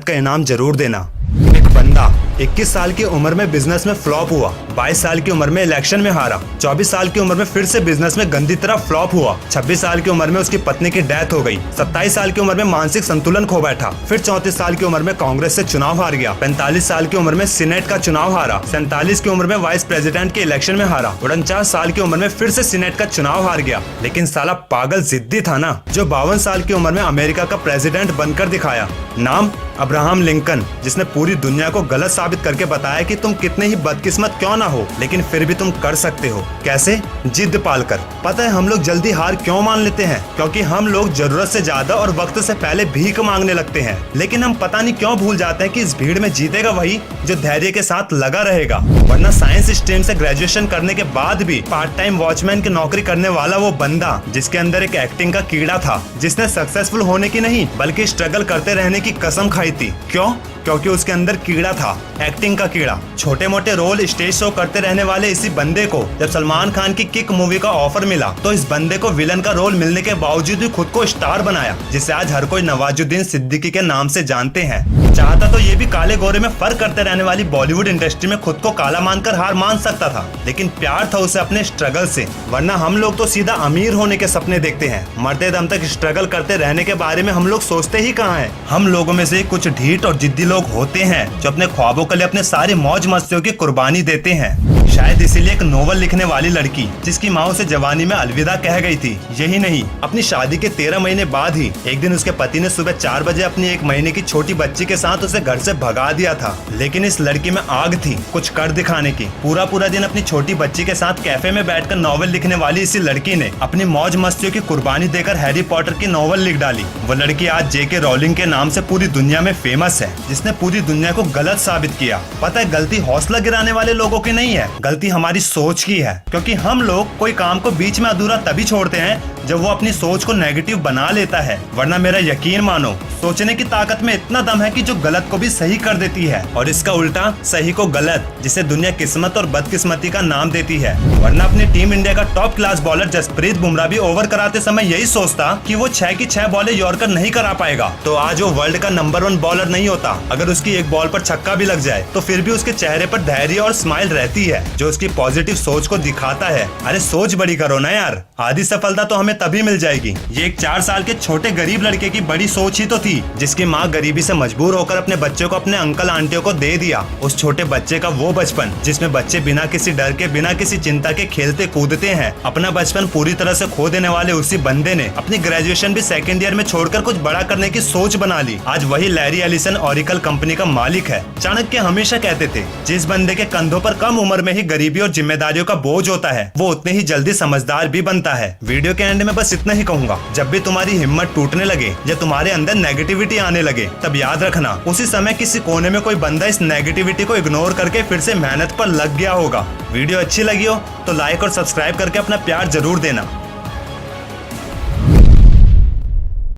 का इनाम जरूर देना। एक बंदा 21 साल की उम्र में बिजनेस में फ्लॉप हुआ, 22 साल की उम्र में इलेक्शन में हारा, 24 साल की उम्र में फिर से बिजनेस में गंदी तरह फ्लॉप हुआ, 26 साल की उम्र में उसकी पत्नी की डेथ हो गई, 27 साल की उम्र में मानसिक संतुलन खो बैठा, फिर 34 साल की उम्र में कांग्रेस से चुनाव हार गया, 45 साल की उम्र में सीनेट का चुनाव हारा, 47 की उम्र में वाइस प्रेसिडेंट के इलेक्शन में हारा, 49 साल की उम्र में फिर से सीनेट का चुनाव हार गया। लेकिन साला पागल जिद्दी था ना, जो 52 साल की उम्र में अमेरिका का प्रेसिडेंट बनकर दिखाया। नाम अब्राहम लिंकन, जिसने पूरी दुनिया को गलत साबित करके बताया कि तुम कितने ही बदकिस्मत क्यों ना हो, लेकिन फिर भी तुम कर सकते हो। कैसे? जिद पालकर। पता है हम लोग जल्दी हार क्यों मान लेते हैं? क्योंकि हम लोग जरूरत से ज्यादा और वक्त से पहले भीख मांगने लगते हैं। लेकिन हम पता नहीं क्यों भूल जाते हैं कि इस भीड़ में जीतेगा वही जो धैर्य के साथ लगा रहेगा। वरना साइंस स्ट्रीम से ग्रेजुएशन करने के बाद भी पार्ट टाइम वॉचमैन की नौकरी करने वाला वो बंदा, जिसके अंदर एक एक्टिंग का कीड़ा था, जिसने सक्सेसफुल होने की नहीं बल्कि स्ट्रगल करते रहने की कसम खाई थी। क्यों? क्योंकि उसके अंदर कीड़ा था, एक्टिंग का कीड़ा। छोटे मोटे रोल स्टेज शो करते रहने वाले इसी बंदे को जब सलमान खान की किक मूवी का ऑफर मिला तो इस बंदे को विलन का रोल मिलने के बावजूद भी खुद को स्टार बनाया, जिसे आज हर कोई नवाजुद्दीन सिद्दीकी के नाम से जानते हैं। चाहता तो ये भी काले गोरे में फर्क करते रहने वाली बॉलीवुड इंडस्ट्री में खुद को काला मानकर हार मान सकता था, लेकिन प्यार था उसे अपने स्ट्रगल से। वरना हम लोग तो सीधा अमीर होने के सपने देखते हैं, मरते दम तक स्ट्रगल करते रहने के बारे में हम लोग सोचते ही कहाँ हैं। हम लोगों में से कुछ ढीठ और जिद्दी लोग होते हैं जो अपने ख्वाबों के लिए अपने सारी मौज मस्तियों की कुर्बानी देते हैं। शायद इसीलिए एक नोवेल लिखने वाली लड़की जिसकी माँ उसे जवानी में अलविदा कह गई थी, यही नहीं अपनी शादी के 13 महीने बाद ही एक दिन उसके पति ने सुबह 4 बजे अपनी 1 महीने की छोटी बच्ची के साथ उसे घर से भगा दिया था। लेकिन इस लड़की में आग थी कुछ कर दिखाने की। पूरा दिन अपनी छोटी बच्ची के साथ कैफे में बैठकर नॉवेल लिखने वाली इसी लड़की ने अपनी मौज मस्तियों की कुर्बानी देकर हैरी पॉटर की नॉवेल लिख डाली। वो लड़की आज जेके रॉलिंग के नाम से पूरी दुनिया में फेमस है, जिसने पूरी दुनिया को गलत साबित किया। पता है गलती हौसला गिराने वाले लोगों की नहीं है, गलती हमारी सोच की है। क्योंकि हम लोग कोई काम को बीच में अधूरा तभी छोड़ते हैं जब वो अपनी सोच को नेगेटिव बना लेता है। वरना मेरा यकीन मानो, सोचने की ताकत में इतना दम है कि जो गलत को भी सही कर देती है, और इसका उल्टा सही को गलत, जिसे दुनिया किस्मत और बदकिस्मती का नाम देती है। वरना अपनी टीम इंडिया का top class bowler Jasprit Bumrah भी ओवर कराते समय यही सोचता कि वो 6 की 6 बॉलें यॉर्कर नहीं करा पाएगा, तो आज वो वर्ल्ड का नंबर 1 बॉलर नहीं होता। अगर उसकी एक बॉल पर छक्का भी लग जाए तो फिर भी उसके चेहरे पर धैर्य और स्माइल रहती है, जो उसकी पॉजिटिव सोच को दिखाता है। अरे सोच बड़ी करो ना यार, आधी सफलता तो हमें तभी मिल जाएगी। ये एक 4 साल के छोटे गरीब लड़के की बड़ी सोच ही तो थी, जिसकी माँ गरीबी से मजबूर होकर अपने बच्चे को अपने अंकल आंटियों को दे दिया। उस छोटे बच्चे का वो बचपन जिसमें बच्चे बिना किसी डर के, बिना किसी चिंता के खेलते कूदते हैं। अपना बचपन पूरी तरह से खो देने वाले उसी बंदे ने अपनी ग्रेजुएशन भी सेकेंड ईयर में छोड़कर कुछ बड़ा करने की सोच बना ली। आज वही लैरी एलिसन ओरेकल कंपनी का मालिक है। चाणक्य हमेशा कहते थे, जिस बंदे के कंधों पर कम उम्र में ही गरीबी और जिम्मेदारियों का बोझ होता है, वो उतने ही जल्दी समझदार भी बनता है। वीडियो के एंड में बस इतना ही कहूंगा, जब भी तुम्हारी हिम्मत टूटने लगे या तुम्हारे अंदर नेगेटिविटी आने लगे, तब याद रखना उसी समय किसी कोने में कोई बंदा इस नेगेटिविटी को इग्नोर करके फिर से मेहनत पर लग गया होगा। वीडियो अच्छी लगी हो तो लाइक और सब्सक्राइब करके अपना प्यार जरूर देना।